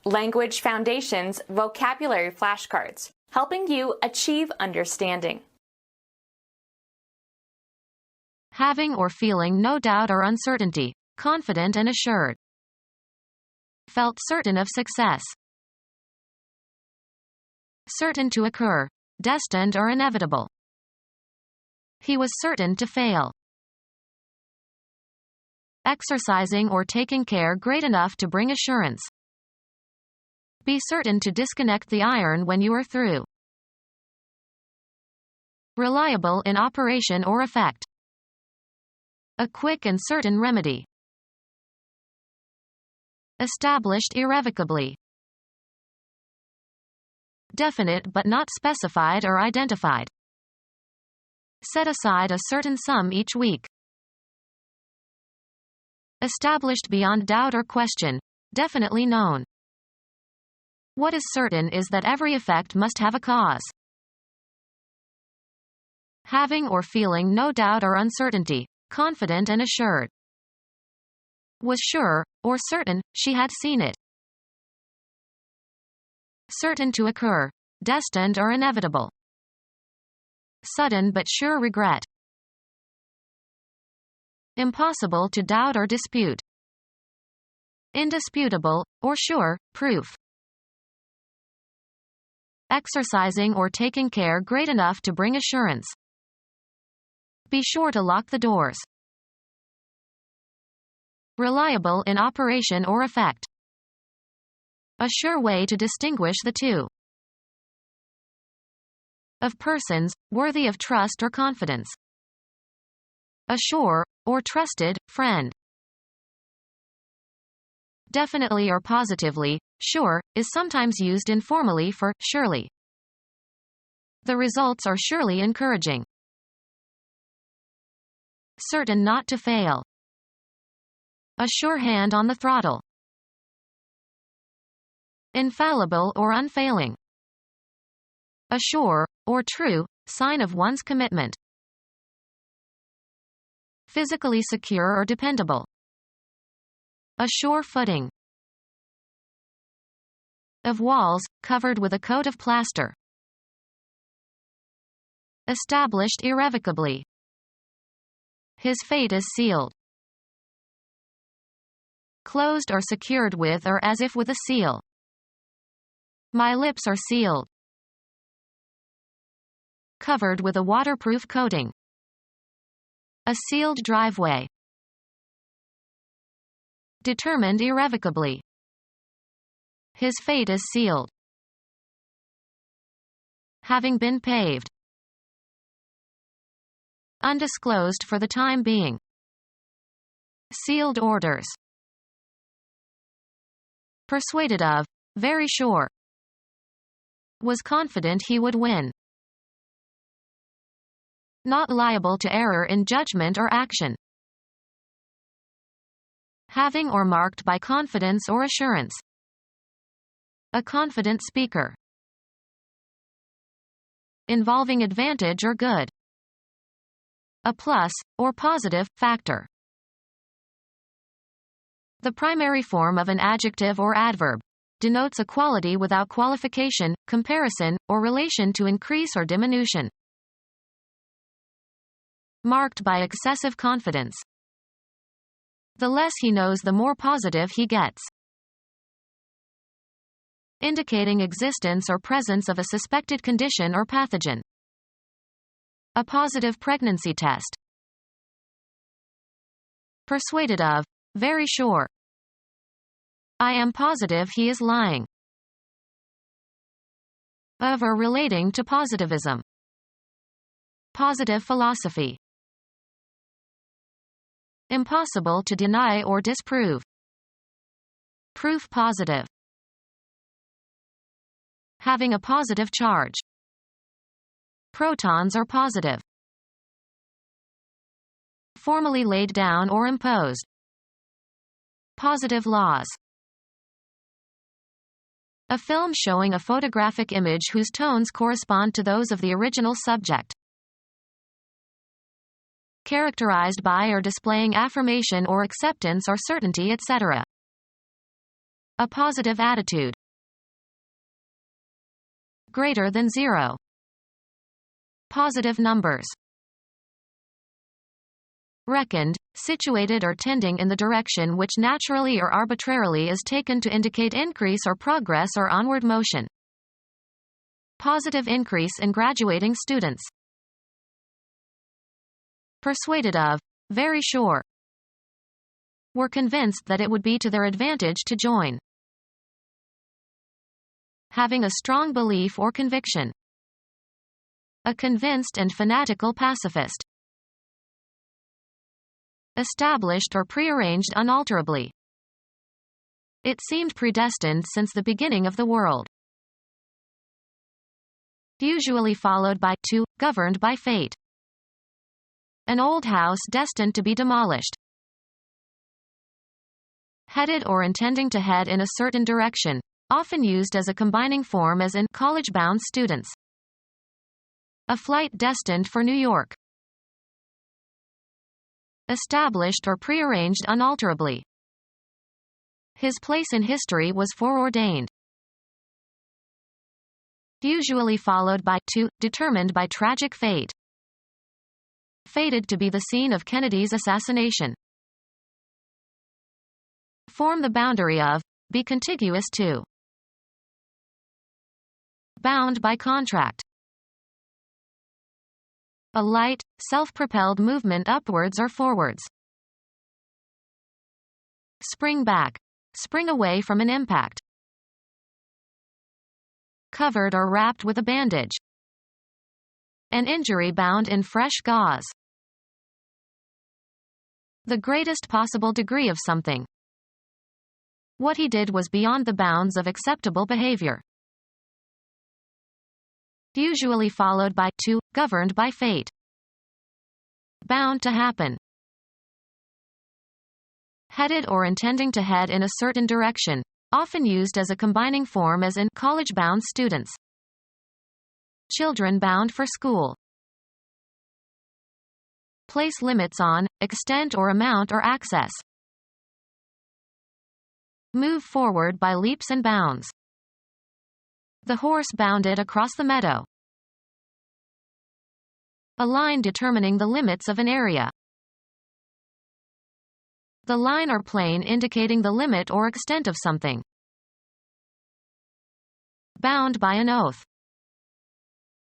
Language Foundations Vocabulary Flashcards, helping you achieve understanding. Having or feeling no doubt or uncertainty, confident and assured. Felt certain of success. Certain to occur, destined or inevitable. He was certain to fail. Exercising or taking care great enough to bring assurance. Be certain to disconnect the iron when you are through. Reliable in operation or effect. A quick and certain remedy. Established irrevocably. Definite but not specified or identified. Set aside a certain sum each week. Established beyond doubt or question, definitely known. What is certain is that every effect must have a cause. Having or feeling no doubt or uncertainty, confident and assured. Was sure, or certain, she had seen it. Certain to occur, destined or inevitable. Sudden but sure regret. Impossible to doubt or dispute. Indisputable, or sure, proof. Exercising or taking care great enough to bring assurance. Be sure to lock the doors. Reliable in operation or effect. A sure way to distinguish the two. Of persons, worthy of trust or confidence. A sure, or trusted, friend. Definitely or positively, sure, is sometimes used informally for surely. The results are surely encouraging. Certain not to fail. A sure hand on the throttle. Infallible or unfailing. A sure, or true, sign of one's commitment. Physically secure or dependable. A sure footing. Of walls, covered with a coat of plaster. Established irrevocably. His fate is sealed. Closed or secured with or as if with a seal. My lips are sealed. Covered with a waterproof coating. A sealed driveway. Determined irrevocably. His fate is sealed. Having been paved. Undisclosed for the time being. Sealed orders. Persuaded of, very sure. Was confident he would win. Not liable to error in judgment or action. Having or marked by confidence or assurance. A confident speaker. Involving advantage or good. A plus, or positive, factor. The primary form of an adjective or adverb. Denotes a quality without qualification, comparison, or relation to increase or diminution. Marked by excessive confidence. The less he knows, the more positive he gets. Indicating existence or presence of a suspected condition or pathogen. A positive pregnancy test. Persuaded of, very sure. I am positive he is lying. Of or relating to positivism. Positive philosophy. Impossible to deny or disprove. Proof positive. Having a positive charge. Protons are positive. Formally laid down or imposed. Positive laws. A film showing a photographic image whose tones correspond to those of the original subject. Characterized by or displaying affirmation or acceptance or certainty, etc. A positive attitude. Greater than 0. Positive numbers. Reckoned, situated or tending in the direction which naturally or arbitrarily is taken to indicate increase or progress or onward motion. Positive increase in graduating students. Persuaded of. Very sure. Were convinced that it would be to their advantage to join. Having a strong belief or conviction. A convinced and fanatical pacifist. Established or prearranged unalterably. It seemed predestined since the beginning of the world. Usually followed by to, governed by fate. An old house destined to be demolished. Headed or intending to head in a certain direction, often used as a combining form as in college-bound students. A flight destined for New York. Established or prearranged unalterably. His place in history was foreordained. Usually followed by to, determined by tragic fate. Fated to be the scene of Kennedy's assassination. Form the boundary of, be contiguous to. Bound by contract. A light, self-propelled movement upwards or forwards. Spring back. Spring away from an impact. Covered or wrapped with a bandage. An injury bound in fresh gauze. The greatest possible degree of something. What he did was beyond the bounds of acceptable behavior. Usually followed by to, governed by fate. Bound to happen. Headed or intending to head in a certain direction, often used as a combining form as in college-bound students. Children bound for school. Place limits on, extent or amount or access. Move forward by leaps and bounds. The horse bounded across the meadow. A line determining the limits of an area. The line or plane indicating the limit or extent of something. Bound by an oath.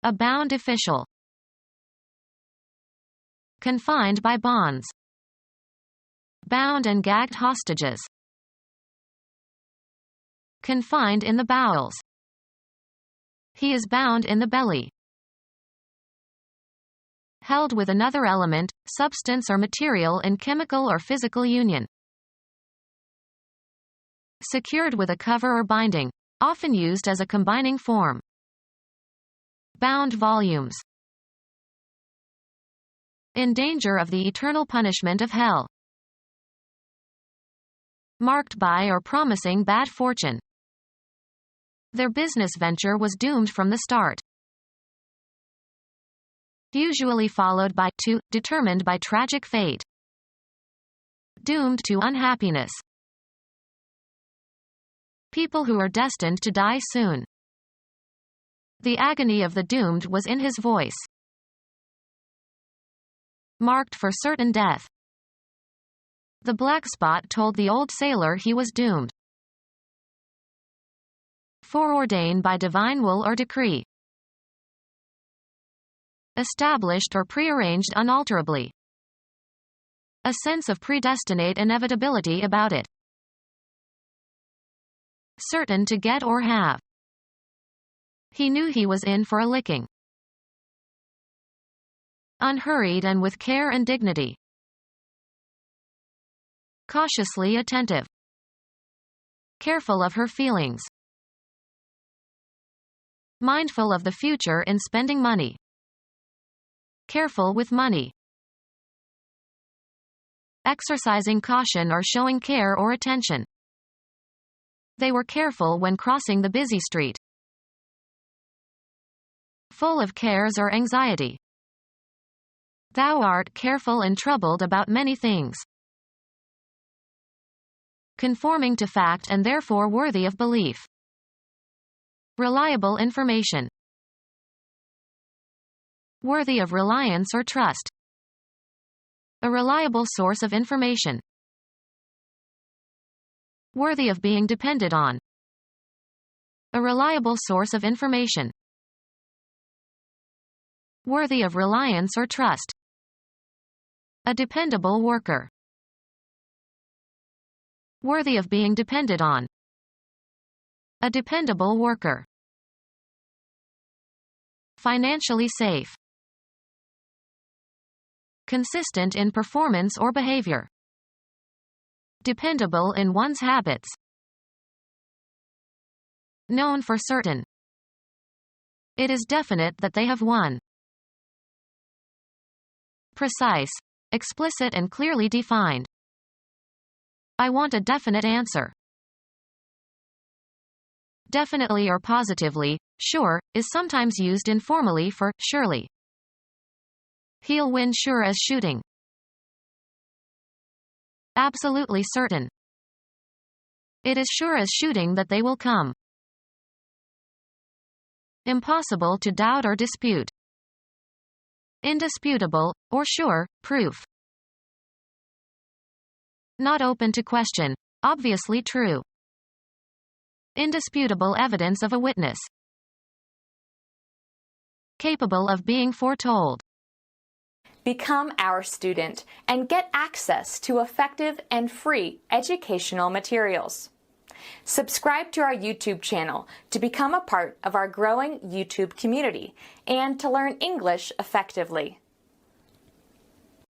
A bound official. Confined by bonds. Bound and gagged hostages. Confined in the bowels. He is bound in the belly. Held with another element, substance or material in chemical or physical union. Secured with a cover or binding, often used as a combining form. Bound volumes. In danger of the eternal punishment of hell. Marked by or promising bad fortune. Their business venture was doomed from the start. Usually followed by to, determined by tragic fate. Doomed to unhappiness. People who are destined to die soon. The agony of the doomed was in his voice. Marked for certain death. The black spot told the old sailor he was doomed. Foreordained by divine will or decree. Established or prearranged unalterably. A sense of predestinate inevitability about it. Certain to get or have. He knew he was in for a licking. Unhurried and with care and dignity. Cautiously attentive. Careful of her feelings. Mindful of the future in spending money. Careful with money. Exercising caution or showing care or attention. They were careful when crossing the busy street. Full of cares or anxiety. Thou art careful and troubled about many things. conforming to fact and therefore worthy of belief. Reliable information. Worthy of reliance or trust. A reliable source of information. Worthy of being depended on. A reliable source of information. Worthy of reliance or trust. A dependable worker. Worthy of being depended on. A dependable worker. Financially safe. Consistent in performance or behavior. Dependable in one's habits. Known for certain. It is definite that they have won. Precise. Explicit and clearly defined. I want a definite answer. Definitely or positively, sure, is sometimes used informally for surely. He'll win sure as shooting. Absolutely certain. It is sure as shooting that they will come. Impossible to doubt or dispute. Indisputable, or sure, proof. Not open to question, obviously true. Indisputable evidence of a witness. Capable of being foretold. Become our student and get access to effective and free educational materials. Subscribe to our YouTube channel to become a part of our growing YouTube community and to learn English effectively.